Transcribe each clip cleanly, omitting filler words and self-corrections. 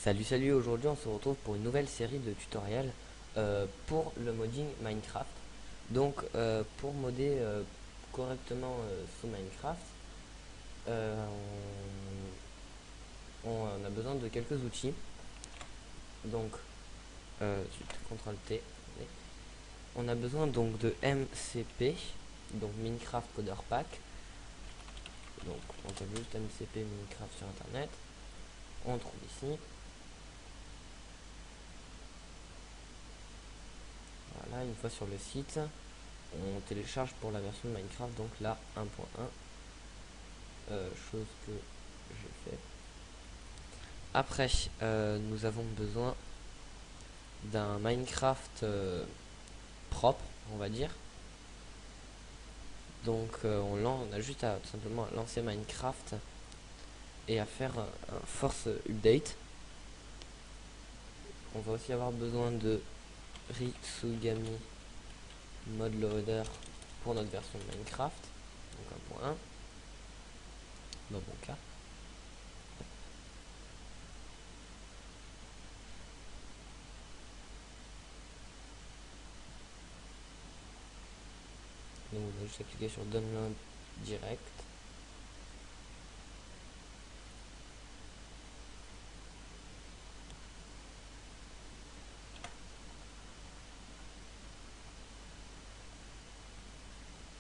Salut, aujourd'hui on se retrouve pour une nouvelle série de tutoriels pour le modding Minecraft. Donc pour modder correctement ce Minecraft, euh, on a besoin de quelques outils. Donc CTRL T. On a besoin donc de MCP, donc Minecraft Coder Pack. Donc on tape juste MCP Minecraft sur internet. On trouve ici. Voilà, une fois sur le site, on télécharge pour la version de Minecraft, donc la 1.1, chose que j'ai fait. Après, nous avons besoin d'un Minecraft propre, on va dire. Donc on a juste à tout simplement lancer Minecraft et à faire un force update. On va aussi avoir besoin de Ritsugami Mod Loader pour notre version de Minecraft, donc 1.1 dans mon cas. Donc vous allez juste cliquer sur Download direct.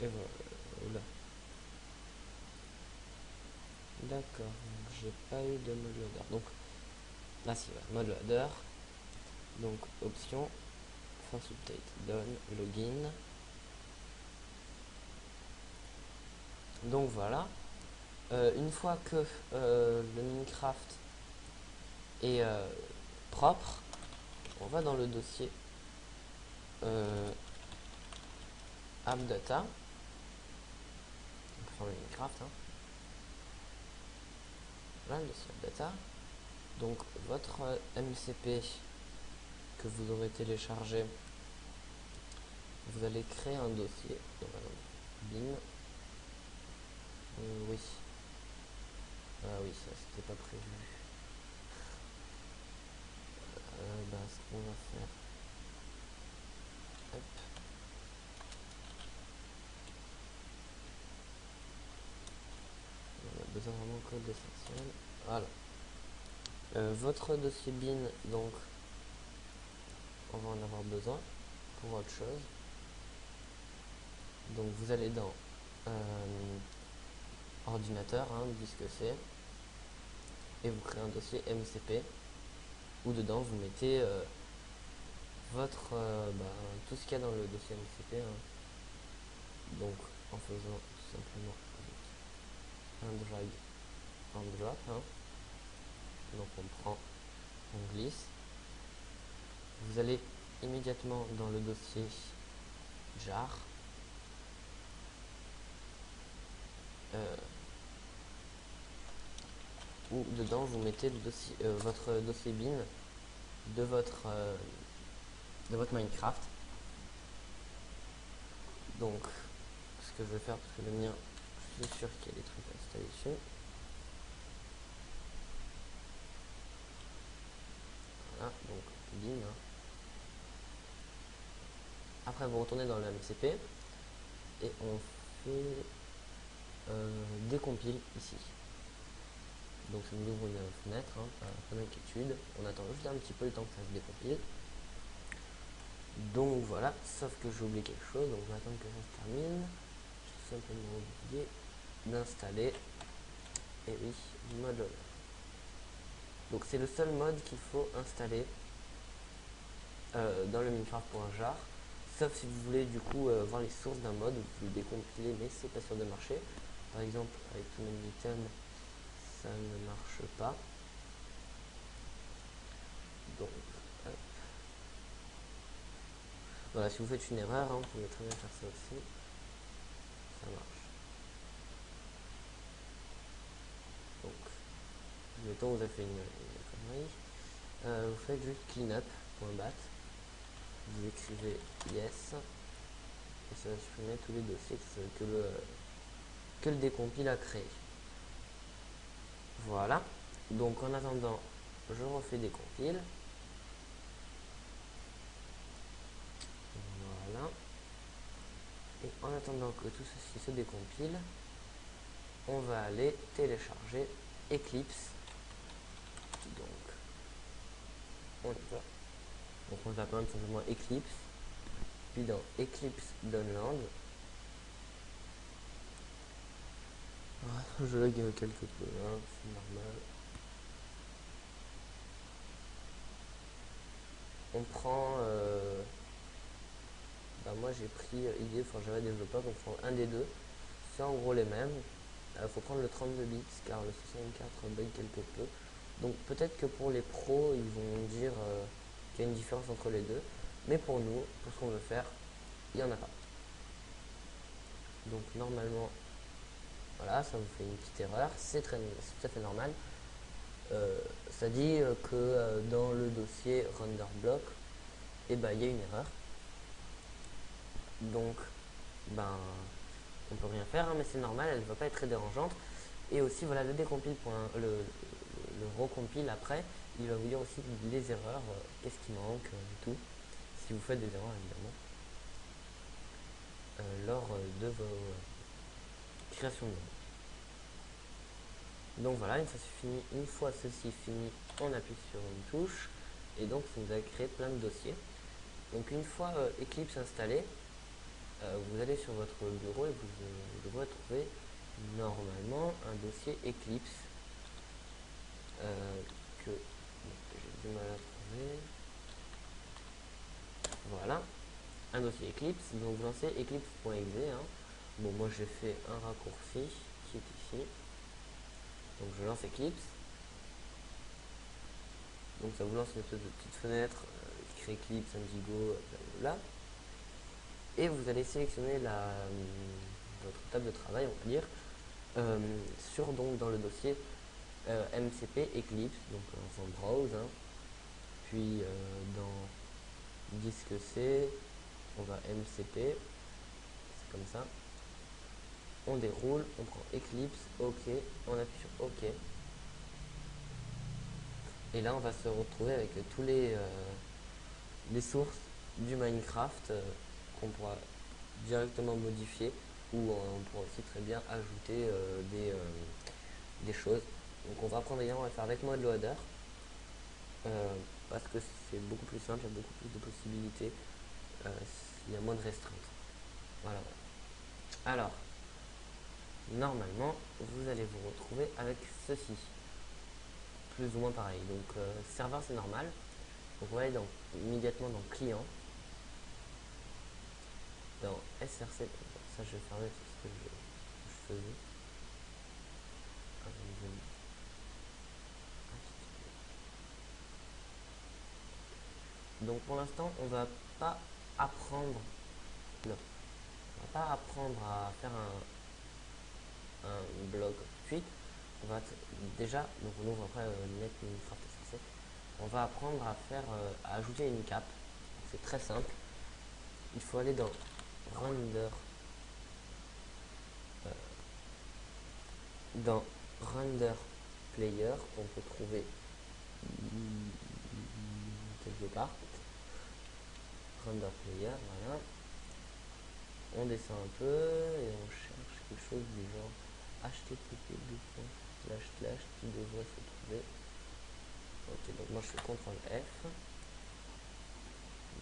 Et voilà. D'accord, j'ai pas eu de mode loader. Donc là si, mode loader. Donc option, force update, done, login. Donc voilà. Une fois que le Minecraft est propre, on va dans le dossier AppData. On peut faire le Minecraft. Hein. Voilà le dossier AppData. Donc votre MCP que vous aurez téléchargé, vous allez créer un dossier. Donc, bin. Oui. Ah oui, ça c'était pas prévu. Ce qu'on va faire. Hop. On a besoin vraiment que d'essentiel. Voilà. Votre dossier bin, donc, on va en avoir besoin pour autre chose. Donc vous allez dans ordinateur, hein, disque C, et vous créez un dossier MCP où dedans vous mettez votre tout ce qu'il y a dans le dossier MCP. Hein. Donc en faisant tout simplement un drag and drop. Hein. Donc on prend, on glisse. Vous allez immédiatement dans le dossier jar. Où dedans vous mettez le dossier, votre dossier bin de votre Minecraft. Donc ce que je vais faire, parce que le mien, je suis sûr qu'il y a des trucs installés dessus. Voilà, donc bin. Hein. Après vous retournez dans le MCP et on fait décompile ici. Donc ça nous ouvre une fenêtre, hein, pas d'inquiétude. On attend juste un petit peu le temps que ça se décompile. Donc voilà, sauf que j'ai oublié quelque chose, donc je vais attendre que ça se termine. J'ai tout simplement oublié d'installer, et oui, mode loader. Donc c'est le seul mode qu'il faut installer dans le Minecraft.jar, sauf si vous voulez du coup voir les sources d'un mode, vous le décompilez, mais c'est pas sûr de marcher. Par exemple avec Too Many Items, ça ne marche pas. Donc voilà, si vous faites une erreur, hein, vous pouvez très bien faire ça aussi. Ça marche. Donc, mettons vous avez fait une connerie. Vous faites juste cleanup.bat. Vous écrivez yes. Et ça va supprimer tous les dossiers que le décompile a créé. Voilà. Donc en attendant, je refais des compiles. Voilà. Et en attendant que tout ceci se décompile, on va aller télécharger Eclipse. Donc, on y va. Donc on va prendre simplement Eclipse. Puis dans Eclipse Download, je lag quelque peu, hein, c'est normal. On prend, moi j'ai pris IDE for Java Developer, donc on prend un des deux. C'est en gros les mêmes. Il faut prendre le 32 bits car le 64 bug quelque peu. Donc peut-être que pour les pros, ils vont dire qu'il y a une différence entre les deux. Mais pour nous, pour ce qu'on veut faire, il n'y en a pas. Donc normalement, voilà, ça vous fait une petite erreur. C'est tout à fait normal. Ça dit que dans le dossier RenderBlock, il y a une erreur. Donc, on peut rien faire, hein, mais c'est normal, elle ne va pas être très dérangeante. Et aussi, voilà, le décompile, le recompile après, il va vous dire aussi les erreurs, qu'est-ce qui manque et tout. Si vous faites des erreurs, évidemment, lors de vos créations de données. Donc voilà, une fois ceci fini, on appuie sur une touche et donc ça nous a créé plein de dossiers. Donc une fois Eclipse installé, vous allez sur votre bureau et vous devrez trouver normalement un dossier Eclipse que j'ai du mal à trouver. Voilà, un dossier Eclipse. Donc vous lancez eclipse.exe. Hein. Bon, moi j'ai fait un raccourci qui est ici. Donc je lance Eclipse. Donc ça vous lance une espèce de petite fenêtre qui crée Eclipse, Indigo, là. Et vous allez sélectionner votre table de travail, on va dire, donc dans le dossier MCP Eclipse, donc en browse, hein. Puis dans disque C, on va MCP, c'est comme ça. On déroule, on prend Eclipse, OK, on appuie sur OK. Et là, on va se retrouver avec tous les sources du Minecraft qu'on pourra directement modifier, ou on pourra aussi très bien ajouter des choses. Donc on va apprendre également à faire avec ModLoader parce que c'est beaucoup plus simple, il y a beaucoup plus de possibilités, il y a moins de restreintes. Voilà. Alors, normalement, vous allez vous retrouver avec ceci. Plus ou moins pareil. Donc serveur, c'est normal. Donc on va aller immédiatement dans client. Dans SRC, ça je vais fermer ce que je faisais. Donc pour l'instant, on va pas apprendre, non, on va pas apprendre à faire un blog tout de suite. On va déjà, donc on ouvre après net Minecraft SRC. On va apprendre à faire, à ajouter une cape. C'est très simple. Il faut aller dans Render. Dans Render Player, on peut trouver quelque part. Render Player, voilà. On descend un peu et on cherche quelque chose du genre http qui devrait se trouver. Ok, donc moi je fais CTRL F.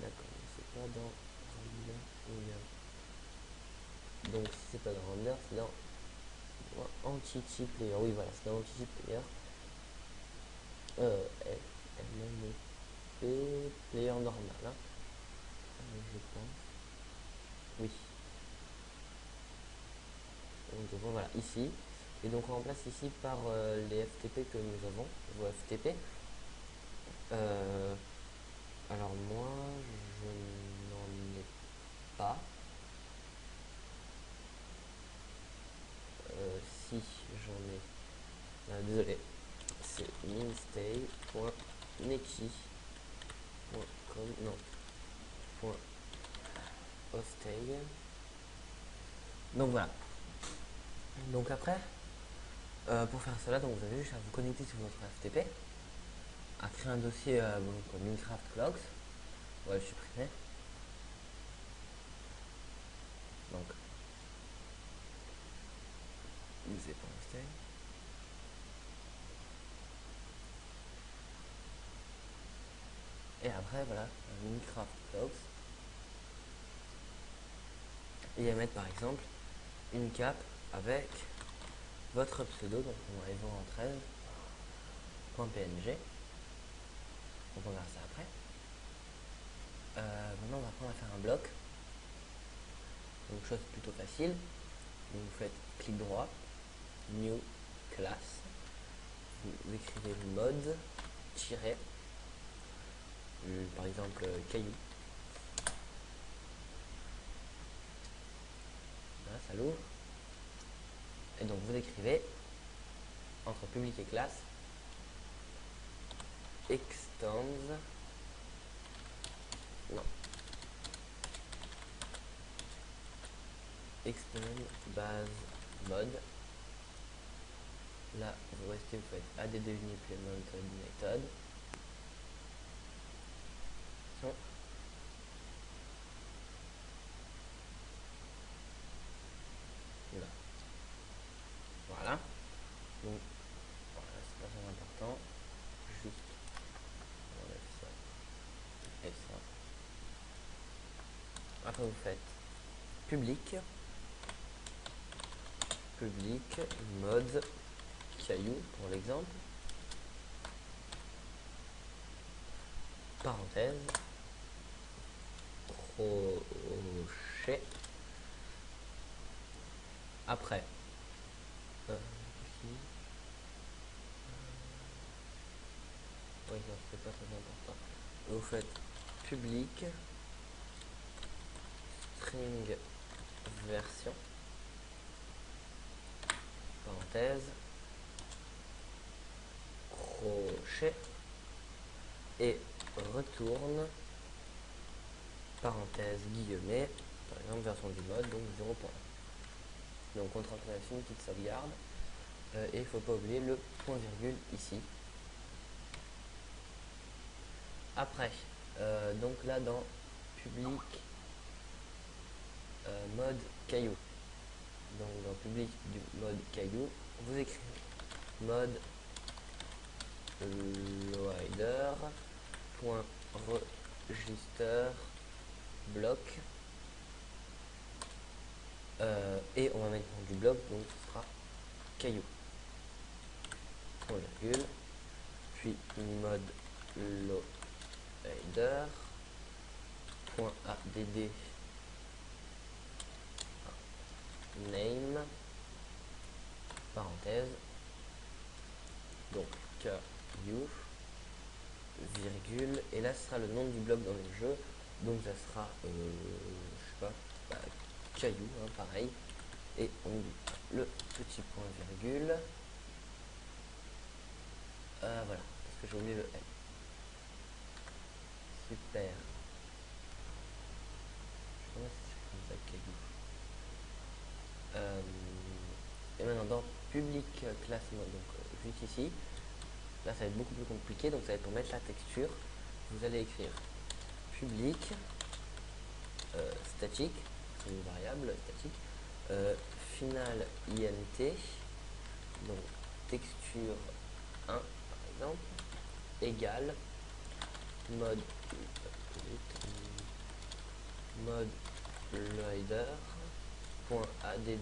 D'accord, c'est pas dans Render Player. Donc si c'est pas dans Render, c'est dans Entity Player. Oui, voilà, c'est dans Entity Player. Player normal, hein. Je pense. Oui. Donc voilà, ici. Et donc on remplace ici par les FTP que nous avons, vos FTP. Alors moi, je n'en ai pas. Si, j'en ai. Désolé. C'est minstay.neki.com, non, .hostay. Donc voilà. Donc après, pour faire cela, donc vous avez juste à vous connecter sur votre FTP. à créer un dossier donc, Minecraft Clocks. On va le supprimer. Donc, user.stay. Et après, voilà, Minecraft Clocks. Et à mettre par exemple une cape avec votre pseudo, donc on va event 13.png. Donc on verra ça après. Maintenant on va apprendre à faire un bloc. Donc chose plutôt facile. Donc, vous faites clic droit, new class. Vous écrivez mode tiret, par exemple caillou. Voilà, ça l'ouvre. Et donc vous écrivez entre public et classe extends, non, extend base mode. Là vous restez, vous faites add implemented method. Là. Voilà. Donc voilà, c'est pas très important. Juste on enlève ça et ça. Après vous faites public mode caillou pour l'exemple, parenthèse, crochet. Après oui, non, c'est pas très important. Vous faites public string version, parenthèse, crochet, et retourne, parenthèse, guillemet, par exemple version du mode, donc 0. Donc on fait une petite sauvegarde, et il ne faut pas oublier le point virgule ici. Après, donc là dans public mode caillou, donc dans public du mode caillou, vous écrivez mode loader point register bloc, et on va mettre du bloc, donc ce sera caillou, point virgule, puis mode loader point add name, parenthèse, donc caillou, virgule, et là ce sera le nom du bloc dans le jeu, donc ça sera je sais pas, caillou, hein, pareil, et on dit le petit point virgule, voilà, parce que j'ai oublié le L. Super. Je sais pas si c'est comme ça, caillou. Et maintenant dans public class mode, donc juste ici, là ça va être beaucoup plus compliqué, donc ça va être pour mettre la texture, vous allez écrire public statique, c'est une variable statique, final int, donc texture 1 par exemple, égale mode loader point add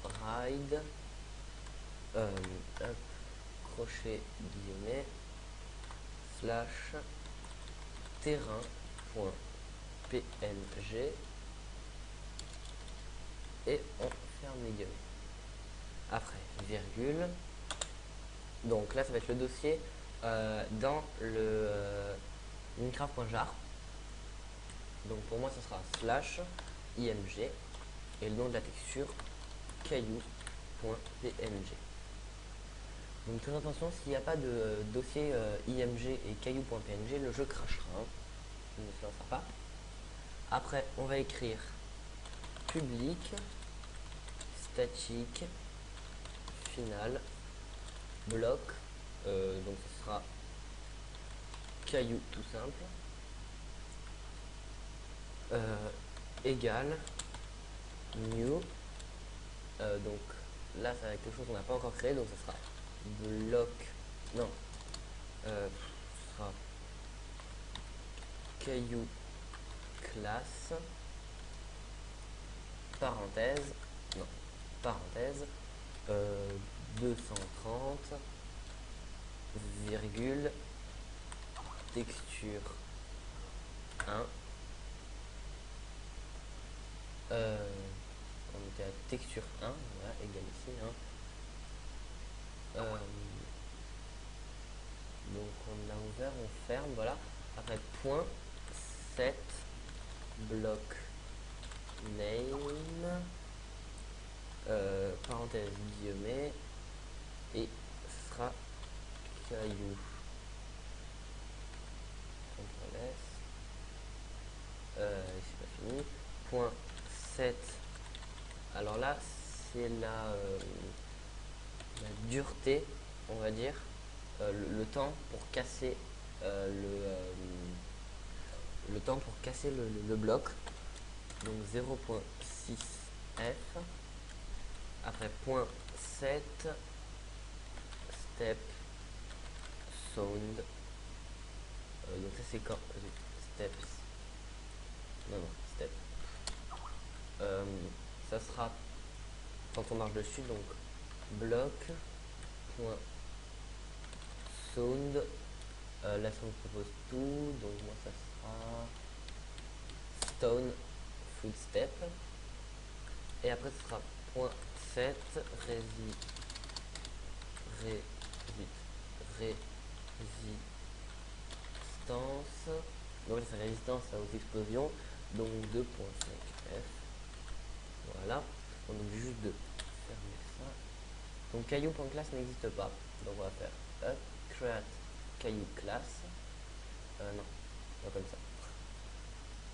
override crochet guillemet slash terrain point png, et on ferme les guillemets. Après virgule, donc là ça va être le dossier dans le minecraft.jar. Donc pour moi ce sera slash img et le nom de la texture caillou.png. Donc très attention, s'il n'y a pas de dossier img et caillou.png, le jeu crachera, hein. Il ne se lancera pas. Après on va écrire public statique final bloc, donc ce sera caillou tout simple, égal new, donc là ça va être quelque chose qu'on n'a pas encore créé, donc ce sera bloc, non, ce sera caillou classe, parenthèse, non, parenthèse, 230, virgule, texture 1, on était à texture 1, voilà, égal ici, hein. Donc on a ouvert, on ferme, voilà. Après point 7 bloc name, parenthèse guillemets, et ce sera caillou. CTRL S, c'est pas fini. Point 7, alors là c'est la dureté, on va dire, le temps pour casser le temps pour casser le bloc. Donc 0.6 f, après point 7 step sound, donc ça c'est quand steps, non step, ça sera quand on marche dessus, donc bloc point sound, là ça me propose tout, donc moi ça sera stone footstep, et après ce sera point 7 résistance, donc là c'est résistance aux explosions, donc 2.5 f, voilà, on oublie juste de fermer ça. Donc caillou.class n'existe pas, donc on va faire up create caillou class, non, pas comme ça,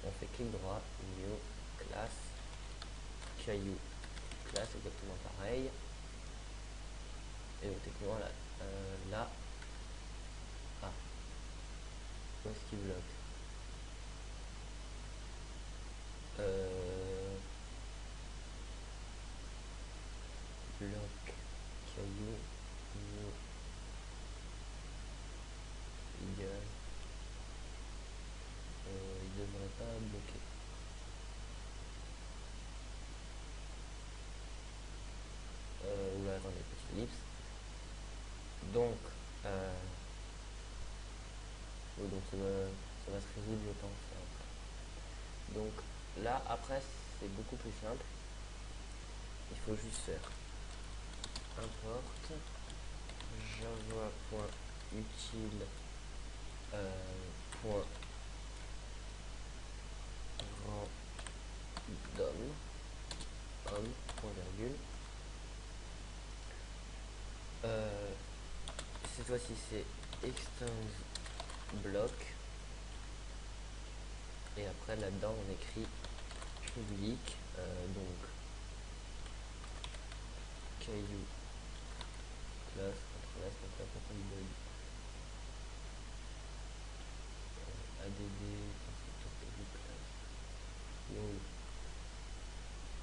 on fait clic droit, new class, caillou class, exactement pareil, et donc techniquement là, là, ah, où est-ce qu'il bloque, bloc caillou new égal, il devrait pas bloquer. Oula, attendez, petite ellipse. Donc, donc ça va se résoudre, je pense. Donc là, après, c'est beaucoup plus simple. Il faut juste faire import java.util random point virgule. Cette fois-ci c'est extend bloc, et après là-dedans on écrit public, donc caillou classe, add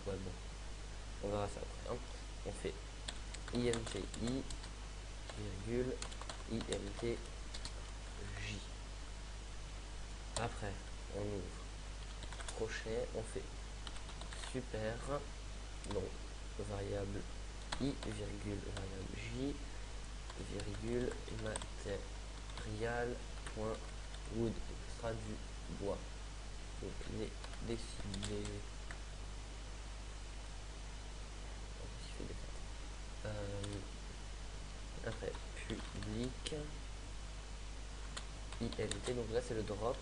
ouais, bon, on verra ça après, hein. On fait inti virgule int j, après on ouvre crochet, on fait super, donc variable i virgule variable j virgule material point wood, ce sera du bois, donc les décider, après public int, donc là c'est le drop,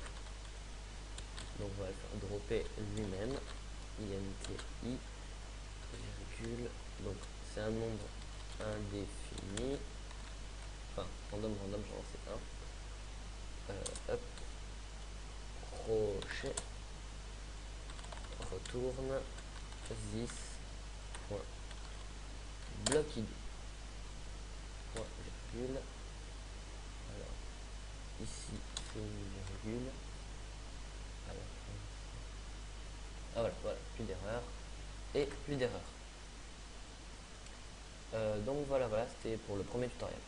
donc on va le faire dropper lui-même, inti virgule, donc c'est un nombre indéfini, enfin random j'en sais un, hop, crochet, retourne this point block id point virgule. Alors, ici, c'est une virgule. Alors, ah voilà, voilà, plus d'erreur. Et plus d'erreur. Donc voilà, voilà, c'était pour le premier tutoriel.